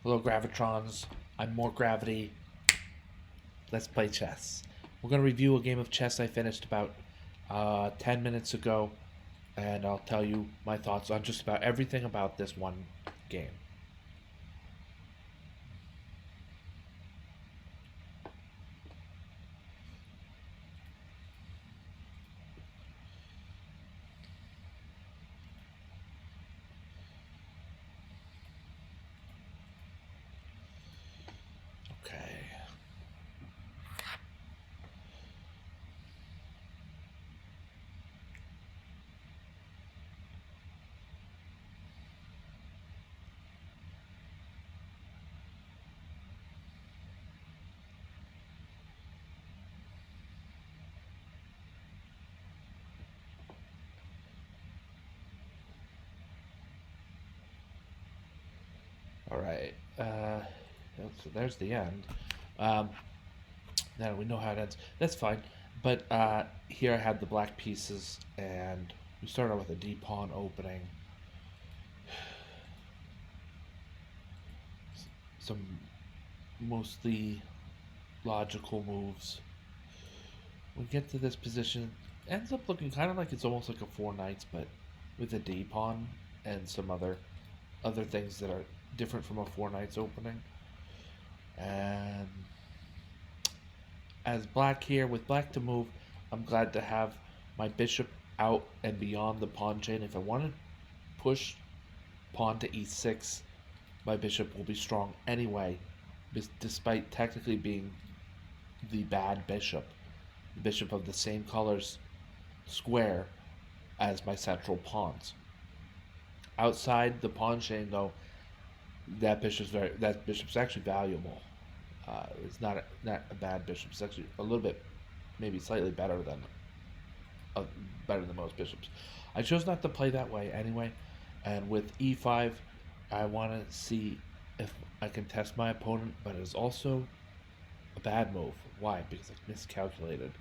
Hello, Gravitrons. I'm more gravity. Let's play chess. We're going to review a game of chess I finished about 10 minutes ago, and I'll tell you my thoughts on just about everything about this one game. Okay. All right. So there's the end. Um, Now we know how it ends. That's fine. But here I had the black pieces, and we started out with a D pawn opening. Some mostly logical moves. We get to this position, ends up looking kind of like it's almost like a four knights, but with a D pawn and some other things that are different from a four knights opening. And as black here, with black to move, I'm glad to have my bishop out and beyond the pawn chain. If I want to push pawn to e6, my bishop will be strong anyway, despite technically being the bad bishop. The bishop of the same colors square as my central pawns. Outside the pawn chain, though, that bishop's actually valuable. It's not a bad bishop. It's actually a little bit, maybe slightly uh, better than most bishops. I chose not to play that way anyway, and with e5, I want to see if I can test my opponent, but it's also a bad move. Why? Because I miscalculated.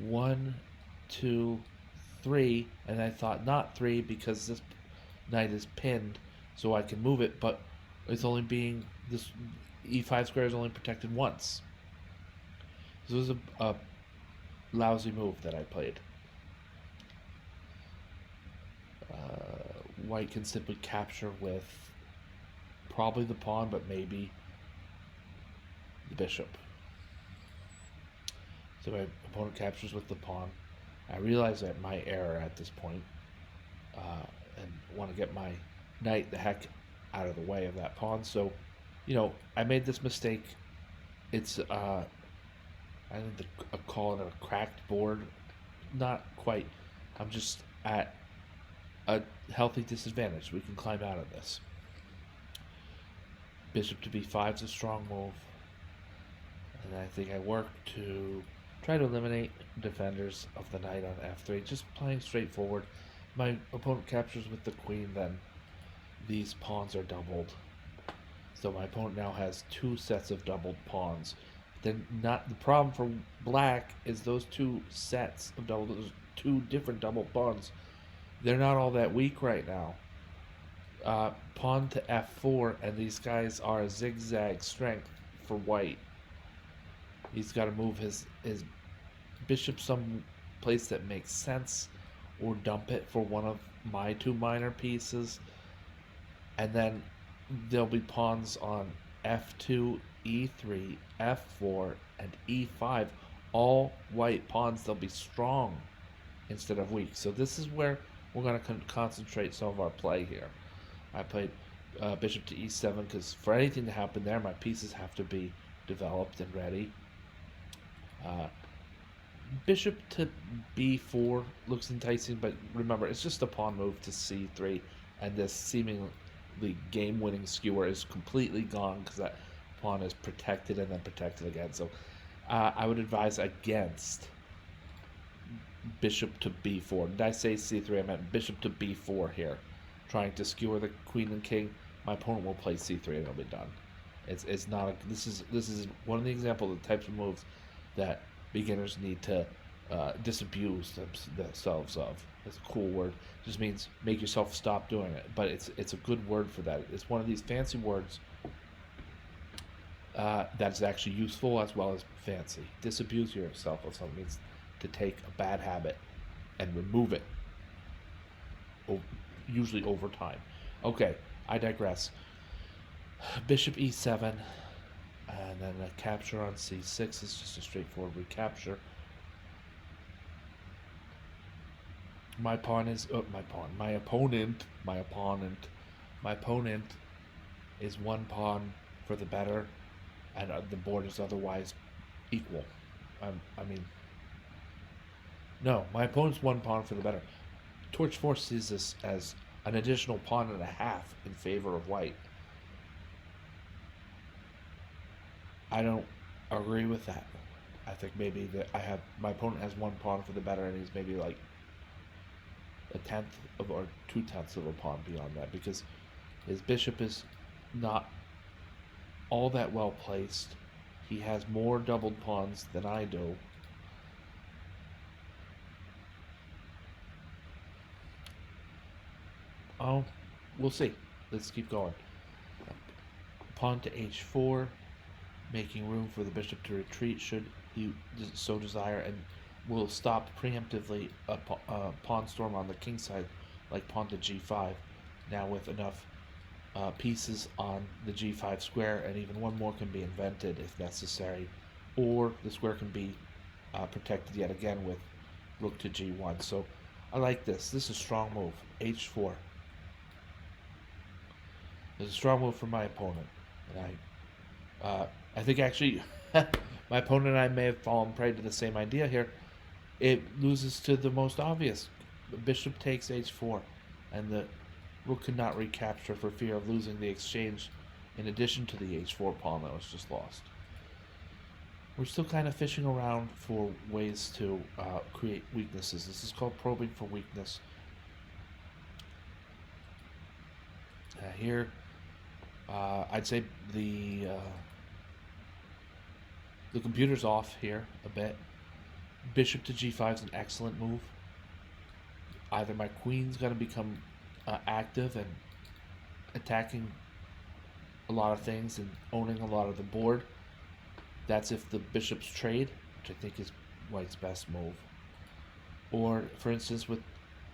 One, two, three, and I thought not three because this knight is pinned, so I can move it, but it's only being this e5 square is only protected once. This was a lousy move that I played. White can simply capture with probably the pawn, but maybe the bishop. So my opponent captures with the pawn. I realize that my error at this point, and want to get my knight the heck out of the way of that pawn. So, I made this mistake. It's I think call it a cracked board. Not quite. I'm just at a healthy disadvantage. We can climb out of this. Bishop to b5 is a strong move, and I think I work to try to eliminate defenders of the knight on f3. Just playing straightforward. My opponent captures with the queen, then these pawns are doubled. So my opponent now has two sets of doubled pawns. Then not the problem for black is those two sets of those two different double pawns. They're not all that weak right now. Pawn to f4, and these guys are a zigzag strength for white. He's got to move his bishop some place that makes sense, or dump it for one of my two minor pieces, and then there'll be pawns on f2, e3, f4, and e5. All white pawns, they'll be strong instead of weak. So this is where we're going to concentrate some of our play here. I played bishop to e7 because for anything to happen there, my pieces have to be developed and ready. Bishop to b4 looks enticing, but remember, it's just a pawn move to c3, and this seemingly game-winning skewer is completely gone because that pawn is protected and then protected again. So I would advise against bishop to b4. Did I say c3? I meant bishop to b4 here, trying to skewer the queen and king. My opponent will play c3 and it'll be done. It's not a, this is one of the examples of the types of moves that beginners need to disabuse themselves of. It's a cool word. It just means make yourself stop doing it. But it's a good word for that. It's one of these fancy words That's actually useful as well as fancy. Disabuse yourself of something means to take a bad habit and remove it, usually over time. Okay, I digress. Bishop e7, and then a capture on c6 is just a straightforward recapture. My opponent is one pawn for the better, and the board is otherwise equal. I mean, no, my opponent's one pawn for the better. Torch 4 sees this as an additional pawn and a half in favor of white. I don't agree with that. I think maybe that my opponent has one pawn for the better, and he's maybe like a tenth of or 2/10 of a pawn beyond that, because his bishop is not all that well placed. He has more doubled pawns than I do. Oh, we'll see. Let's keep going. Pawn to h4, making room for the bishop to retreat should he so desire, and will stop preemptively a pawn storm on the king side, like pawn to g5. Now with enough pieces on the g5 square, and even one more can be invented if necessary, or the square can be protected yet again with rook to g1. So I like this. This is a strong move. h4. It's a strong move for my opponent, and I think actually my opponent and I may have fallen prey to the same idea here. It loses to the most obvious. The bishop takes h4, and the rook could not recapture for fear of losing the exchange in addition to the h4 pawn that was just lost. We're still kind of fishing around for ways to create weaknesses. This is called probing for weakness. Here, I'd say the computer's off here a bit. Bishop to g5 is an excellent move. Either my queen's going to become active and attacking a lot of things and owning a lot of the board. That's if the bishops trade, which I think is white's best move. Or, for instance, with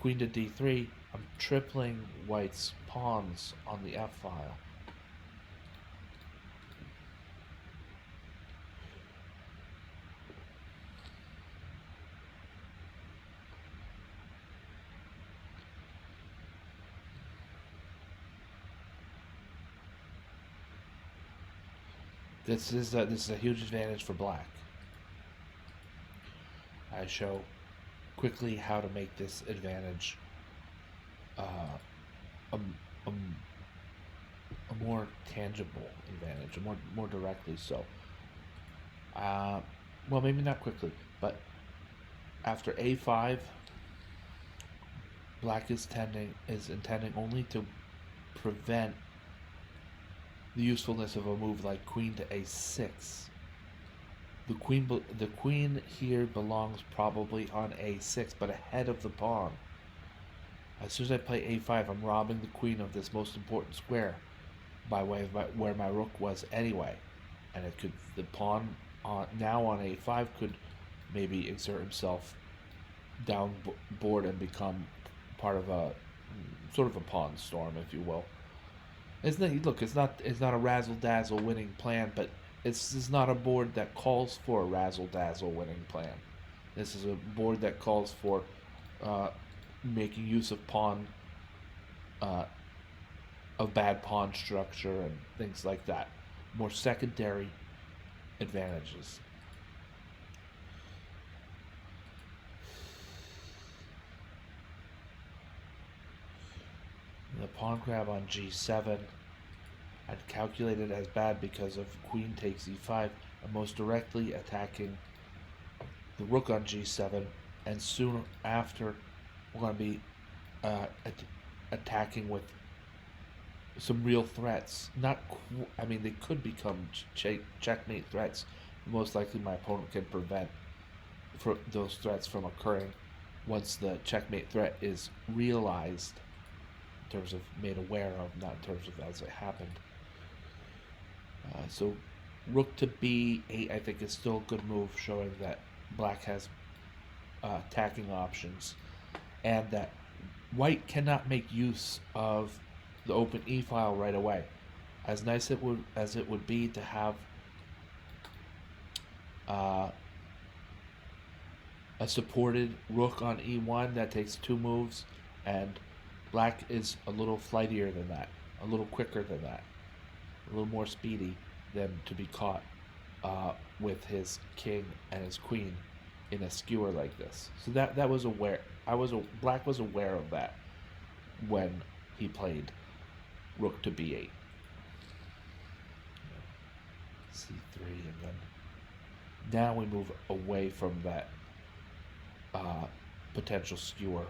queen to d3, I'm tripling white's pawns on the f file. This is a huge advantage for black. I show quickly how to make this advantage a more tangible advantage, more directly so. Well, maybe not quickly, but after a5, black is intending only to prevent the usefulness of a move like queen to a6. The queen here belongs probably on a6, but ahead of the pawn. As soon as I play a5, I'm robbing the queen of this most important square by way of where my rook was anyway, and the pawn now on a5 could maybe exert himself down board and become part of a sort of a pawn storm, if you will. It's not a razzle dazzle winning plan, but this is not a board that calls for a razzle dazzle winning plan. This is a board that calls for making use of bad pawn structure and things like that. More secondary advantages. The pawn grab on g7, I'd calculated as bad because of queen takes e5, and most directly attacking the rook on g7, and soon after we're going to be attacking with some real threats. They could become checkmate threats. Most likely my opponent can prevent those threats from occurring once the checkmate threat is realized, in terms of made aware of, not in terms of as it happened. So Rook to b8, I think, is still a good move, showing that black has attacking options, and that white cannot make use of the open e file right away. As nice as it would be to have uh, a supported rook on e1 that takes 2 moves, and black is a little flightier than that, a little quicker than that, a little more speedy than to be caught with his king and his queen in a skewer like this. So that was aware. Black was aware of that when he played rook to b8, c3, and then now we move away from that potential skewer,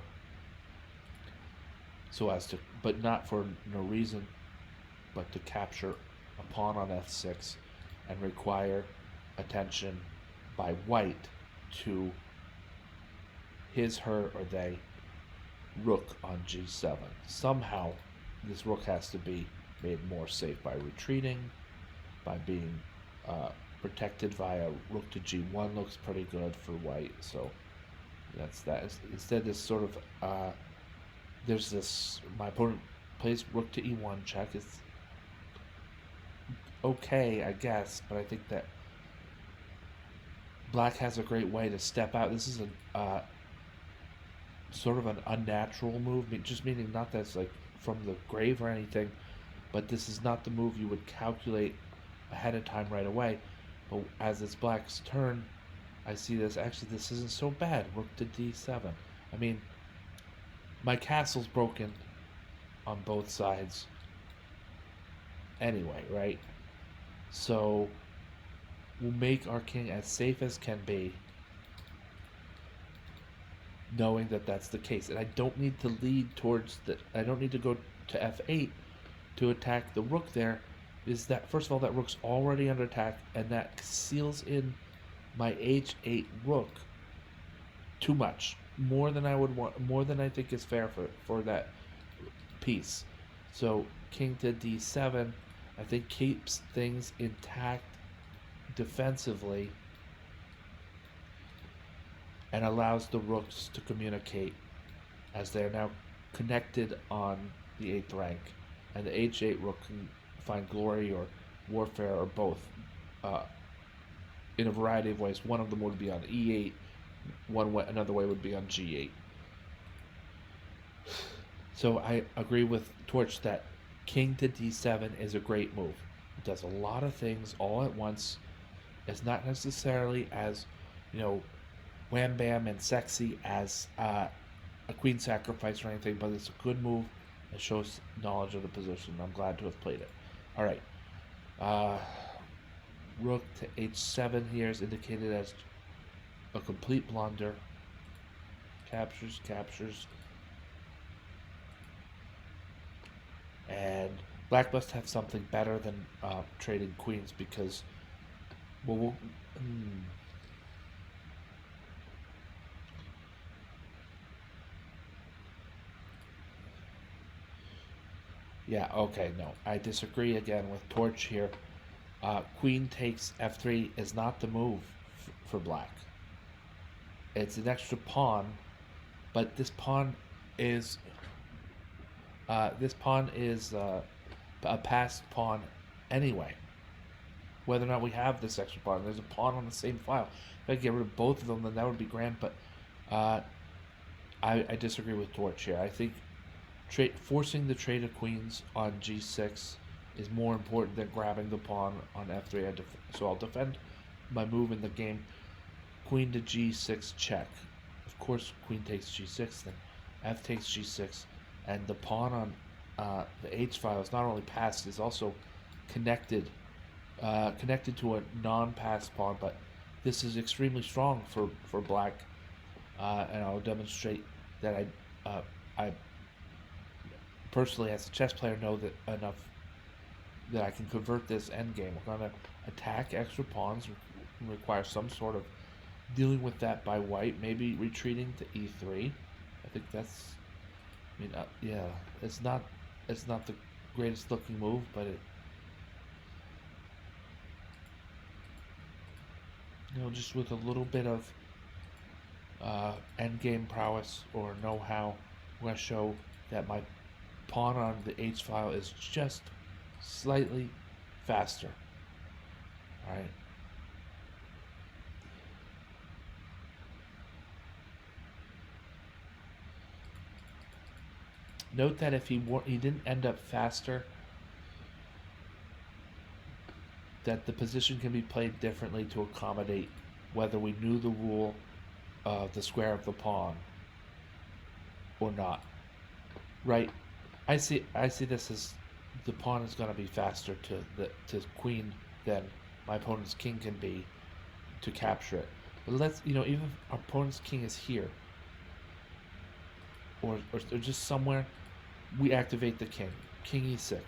so as to, but not for no reason, but to capture a pawn on f6 and require attention by white to his, her, or they rook on g7. Somehow this rook has to be made more safe by retreating, by being protected via rook to g1 looks pretty good for white. So that's that. Instead, this sort of there's this, my opponent plays rook to e1 check. It's okay, I guess, but I think that black has a great way to step out. This is a sort of an unnatural move, just meaning not that it's like from the grave or anything, but this is not the move you would calculate ahead of time right away. But as it's black's turn, I see this. Actually, this isn't so bad. Rook to d7. I mean, my castle's broken on both sides anyway, right? So we'll make our king as safe as can be, knowing that that's the case. And I don't need to lead towards the, I don't need to go to f8 to attack the rook there. Is that, first of all, that rook's already under attack, and that seals in my h8 rook too much, more than I would want, more than I think is fair for that piece. So king to d7, I think, keeps things intact defensively and allows the rooks to communicate, as they are now connected on the 8th rank, and the h8 rook can find glory or warfare or both in a variety of ways. One of them would be on e8, another way would be on g8. So I agree with Torch that king to d7 is a great move. It does a lot of things all at once. It's not necessarily as, wham bam and sexy as a queen sacrifice or anything, but it's a good move. It shows knowledge of the position. I'm glad to have played it. All right. Rook to h7 here is indicated as a complete blunder. Captures. And black must have something better than trading queens, because yeah, okay, no. I disagree again with Torch here. Queen takes f3 is not the move for black. It's an extra pawn, but this pawn is a passed pawn anyway. Whether or not we have this extra pawn, there's a pawn on the same file. If I get rid of both of them, then that would be grand. But I disagree with Torch here. I think forcing the trade of queens on g6 is more important than grabbing the pawn on f3. So I'll defend my move in the game. Queen to g6 check. Of course, queen takes g6, then f takes g6, and the pawn on the h file is not only passed, is also connected to a non-passed pawn. But this is extremely strong for black, and I'll demonstrate that I personally, as a chess player, know that enough that I can convert this endgame. We're going to attack extra pawns, require some sort of dealing with that by white, maybe retreating to e3. I think that's, yeah, it's not the greatest looking move, but just with a little bit of endgame prowess or know-how, I'm going to show that my pawn on the H file is just slightly faster. All right. Note that if he didn't end up faster, that the position can be played differently to accommodate whether we knew the rule of the square of the pawn or not. Right? I see this as the pawn is going to be faster to queen than my opponent's king can be to capture it. But let's even if our opponent's king is here or just somewhere, we activate the king. King e6.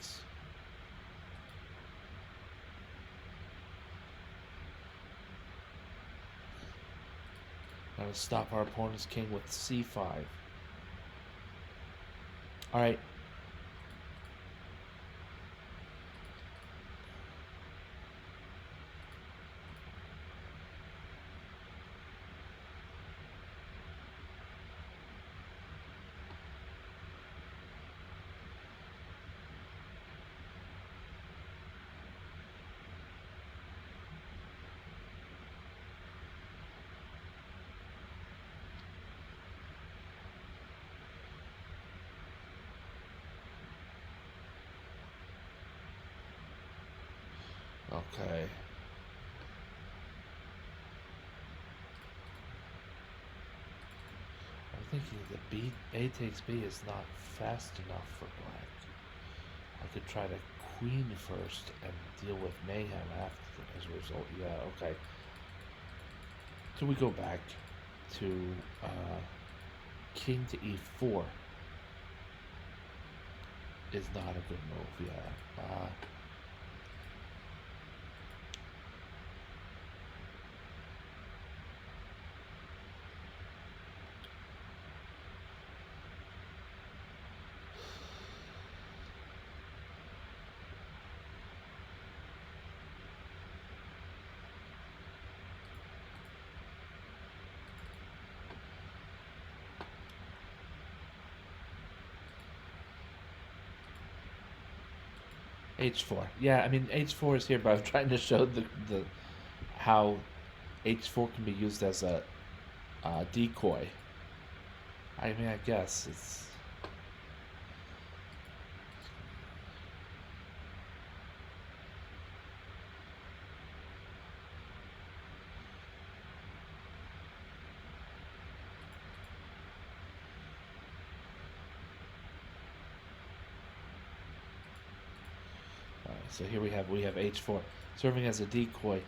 Now to stop our opponent's king with c5. Alright. Okay. I'm thinking that A takes B is not fast enough for black. I could try to queen first and deal with mayhem after as a result. Yeah, okay. So we go back to king to e4 is not a good move, yeah. H4. Yeah, I mean H4 is here, but I'm trying to show the how H4 can be used as a decoy. I mean, I guess it's. So here we have H4 serving as a decoy.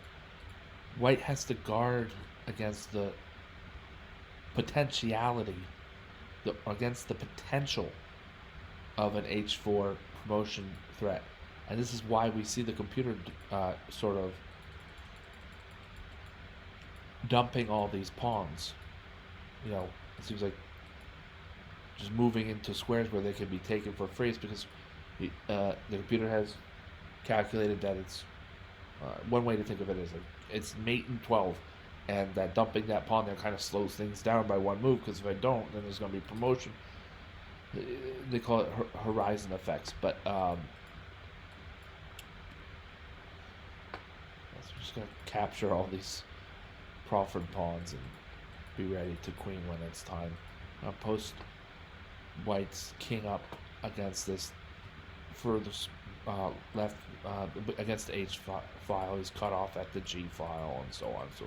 White has to guard against the potentiality, against the potential of an H4 promotion threat, and this is why we see the computer sort of dumping all these pawns. It seems like just moving into squares where they can be taken for free is because the computer has calculated that it's one way to think of it is it's mate in 12, and that dumping that pawn there kind of slows things down by one move, because if I don't, then there's going to be promotion. They call it horizon effects, but so we're just going to capture all these proffered pawns and be ready to queen when it's time. Post White's king up against this furthest left against the H file. He's cut off at the G file and so on. So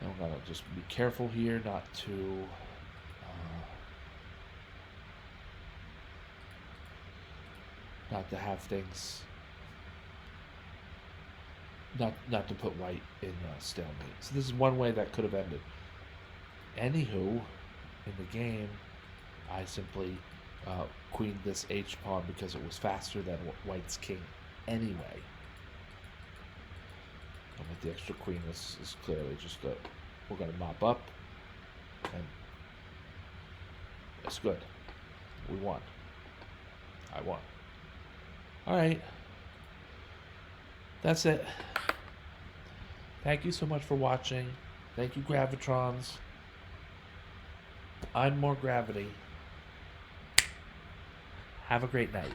I'm gonna just be careful here not to have things not to put White in stalemate. So this is one way that could have ended. Anywho, in the game, I simply queened this H pawn because it was faster than White's king anyway. And with the extra queen, this is clearly just we're going to mop up, and it's good. We won. I won. All right. That's it. Thank you so much for watching. Thank you, Gravitrons. I'm more gravity. Have a great night.